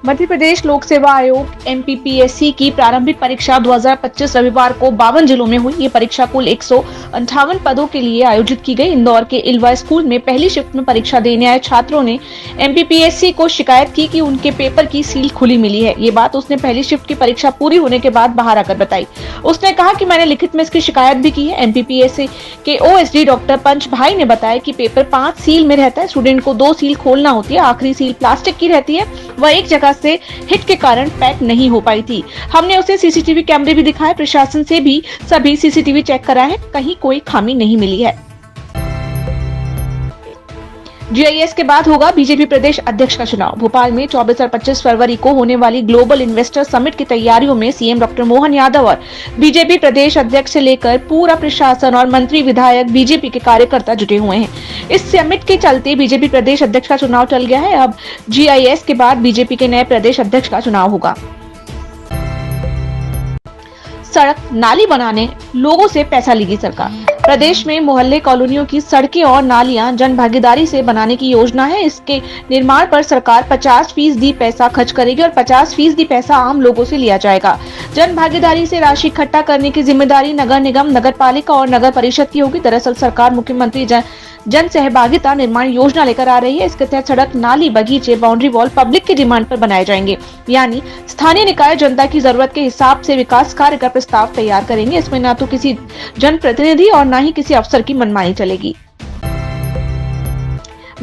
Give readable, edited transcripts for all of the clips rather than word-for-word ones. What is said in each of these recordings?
मध्य प्रदेश लोक सेवा आयोग एमपीपीएससी की प्रारंभिक परीक्षा 2025 रविवार को 52 जिलों में हुई। ये परीक्षा कुल 158 पदों के लिए आयोजित की गई। इंदौर के इल्वा स्कूल में पहली शिफ्ट में परीक्षा देने आए छात्रों ने एमपीपीएससी को शिकायत की कि उनके पेपर की सील खुली मिली है। ये बात उसने पहली शिफ्ट की परीक्षा पूरी होने के बाद बाहर आकर बताई। उसने कहा कि मैंने लिखित में इसकी शिकायत भी की है। एमपीपीएससी के ओएसडी डॉक्टर पंच भाई ने बताया कि पेपर 5 सील में रहता है। स्टूडेंट को 2 सील खोलना होती है। आखिरी सील प्लास्टिक की रहती है। वह एक जगह से हिट के कारण पैक नहीं हो पाई थी। हमने उसे सीसीटीवी कैमरे भी दिखाए। प्रशासन से भी सभी सीसीटीवी चेक कराए हैं। कहीं कोई खामी नहीं मिली है। जीआईएस के बाद होगा बीजेपी प्रदेश अध्यक्ष का चुनाव। भोपाल में 24 और 25 फरवरी को होने वाली ग्लोबल इन्वेस्टर समिट की तैयारियों में सीएम डॉक्टर मोहन यादव और बीजेपी प्रदेश अध्यक्ष से लेकर पूरा प्रशासन और मंत्री विधायक बीजेपी के कार्यकर्ता जुटे हुए हैं। इस समिट के चलते बीजेपी प्रदेश अध्यक्ष का चुनाव टल गया है। अब जीआईएस के बाद बीजेपी के नए प्रदेश अध्यक्ष का चुनाव होगा। सड़क नाली बनाने लोगों से पैसा लेगी सरकार। प्रदेश में मोहल्ले कॉलोनियों की सड़कें और नालियां जन भागीदारी से बनाने की योजना है। इसके निर्माण पर सरकार 50% पैसा खर्च करेगी और 50% पैसा आम लोगों से लिया जाएगा। जन भागीदारी से राशि इकट्ठा करने की जिम्मेदारी नगर निगम, नगर पालिका और नगर परिषद की होगी। दरअसल सरकार मुख्यमंत्री जन सहभागिता निर्माण योजना लेकर आ रही है। इसके तहत सड़क, नाली, बगीचे, बाउंड्री वॉल पब्लिक की डिमांड पर बनाए जाएंगे। यानी स्थानीय निकाय जनता की जरूरत के हिसाब से विकास कार्य का प्रस्ताव तैयार करेंगे। इसमें न तो किसी जनप्रतिनिधि और न ही किसी अफसर की मनमानी चलेगी।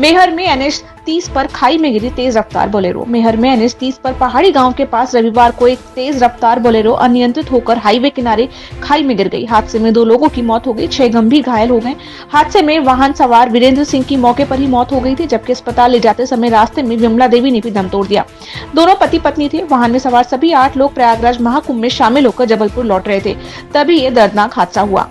मेहर में NH 30 पर खाई में गिरी तेज रफ्तार बोलेरो। मेहर में NH 30 पर पहाड़ी गांव के पास रविवार को एक तेज रफ्तार बोलेरो अनियंत्रित होकर हाईवे किनारे खाई में गिर गई। हादसे में 2 लोगों की मौत हो गई, 6 गंभीर घायल हो गए। हादसे में वाहन सवार वीरेंद्र सिंह की मौके पर ही मौत हो गई थी, जबकि अस्पताल ले जाते समय रास्ते में विमला देवी ने भी दम तोड़ दिया। दोनों पति पत्नी थे। वाहन में सवार सभी 8 लोग प्रयागराज महाकुंभ में शामिल होकर जबलपुर लौट रहे थे, तभी ये दर्दनाक हादसा हुआ।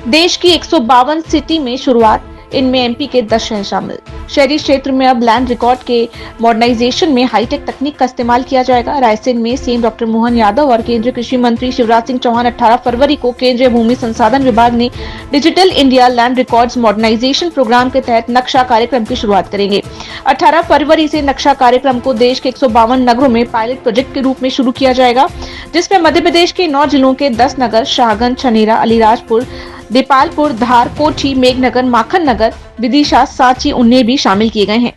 देश की 152 सिटी में शुरुआत, इनमें एमपी के 10 शहर शामिल। शहरी क्षेत्र में अब लैंड रिकॉर्ड के मॉडर्नाइजेशन में हाईटेक तकनीक का इस्तेमाल किया जाएगा। रायसेन में सीएम डॉक्टर मोहन यादव और केंद्रीय कृषि मंत्री शिवराज सिंह चौहान 18 फरवरी को केंद्रीय भूमि संसाधन विभाग ने digital India land records modernisation programme के तहत नक्शा कार्यक्रम की शुरुआत करेंगे। 18 फरवरी से नक्शा कार्यक्रम को देश के 152 नगरों में पायलट प्रोजेक्ट के रूप में शुरू किया जाएगा, जिसमें मध्य प्रदेश के 9 जिलों के 10 नगर शाहगंज, छनेरा, अलीराजपुर, देपालपुर, धार, कोठी, मेघनगर, माखन नगर, विदिशा, सांची, उन्हें भी शामिल किए गए हैं।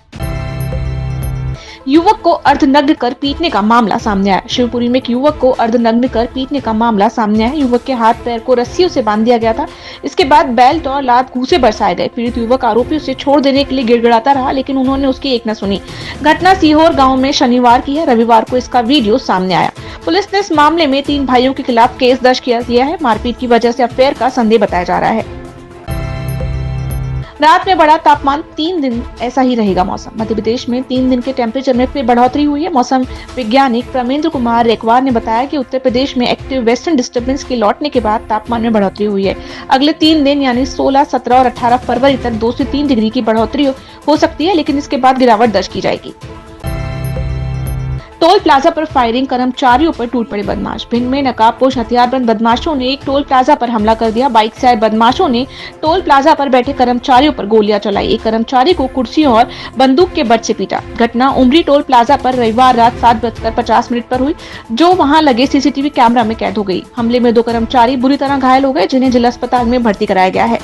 युवक को अर्धनग्न कर पीटने का मामला सामने आया। शिवपुरी में एक युवक को अर्धनग्न कर पीटने का मामला सामने आया। युवक के हाथ पैर को रस्सियों से बांध दिया गया था। इसके बाद बेल्ट और लात घूंसे बरसाए गए। पीड़ित युवक आरोपियों से छोड़ देने के लिए गिड़गिड़ाता रहा, लेकिन उन्होंने उसकी एक न सुनी। घटना सीहोर गाँव में शनिवार की है। रविवार को इसका वीडियो सामने आया। पुलिस ने इस मामले में 3 भाइयों के खिलाफ केस दर्ज किया है। मारपीट की वजह से अफेयर का संदेह बताया जा रहा है। रात में बढ़ा तापमान, 3 दिन ऐसा ही रहेगा मौसम। मध्य प्रदेश में 3 दिन के टेम्परेचर में फिर बढ़ोतरी हुई है। मौसम वैज्ञानिक प्रमेंद्र कुमार रेकवार ने बताया कि उत्तर प्रदेश में एक्टिव वेस्टर्न डिस्टर्बेंस के लौटने के बाद तापमान में बढ़ोतरी हुई है। अगले 3 दिन यानी 16, 17 और 18 फरवरी तक 2 से 3 डिग्री की बढ़ोतरी हो सकती है, लेकिन इसके बाद गिरावट दर्ज की जाएगी। टोल प्लाजा पर फायरिंग, कर्मचारियों पर टूट पड़े बदमाश। भिंड में नकाबपोश हथियारबंद बदमाशों ने एक टोल प्लाजा पर हमला कर दिया। बाइक से आए बदमाशों ने टोल प्लाजा पर बैठे कर्मचारियों पर गोलियां चलाई। एक कर्मचारी को कुर्सियों और बंदूक के बट से पीटा। घटना उमरी टोल प्लाजा पर रविवार रात 7:50 पर हुई, जो वहां लगे सीसीटीवी कैमरा में कैद हो गई। हमले में 2 कर्मचारी बुरी तरह घायल हो गए, जिन्हें जिला अस्पताल में भर्ती कराया गया है।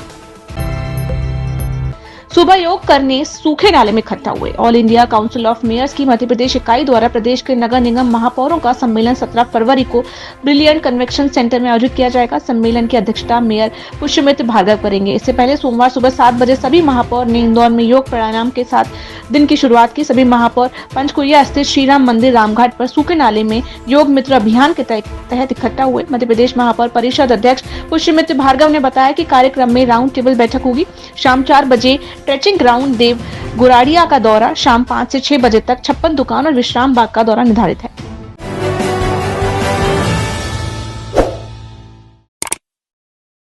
सुबह योग करने सूखे नाले में इकट्ठा हुए। All India council of mayors की मध्य प्रदेश इकाई द्वारा प्रदेश के नगर निगम महापौरों का सम्मेलन 17 फरवरी को ब्रिलियंट कन्वेंशन सेंटर में आयोजित किया जाएगा। सम्मेलन की अध्यक्षता मेयर पुष्यमित्र भार्गव करेंगे। इससे पहले सोमवार सुबह 7 बजे सभी महापौर ने इंदौर में योग प्राणायाम के साथ दिन की शुरुआत की। सभी महापौर पंचकुरिया स्थित श्रीराम मंदिर रामघाट पर सूखे नाले में योग मित्र अभियान के तहत इकट्ठा हुए। मध्य प्रदेश महापौर परिषद अध्यक्ष पुष्यमित्र भार्गव ने बताया कि कार्यक्रम में राउंड टेबल बैठक होगी। शाम 4 बजे ट्रेचिंग ग्राउंड देव गुराड़िया का दौरा, शाम 5 से 6 बजे तक 56 दुकान और विश्राम बाग का दौरा निर्धारित है।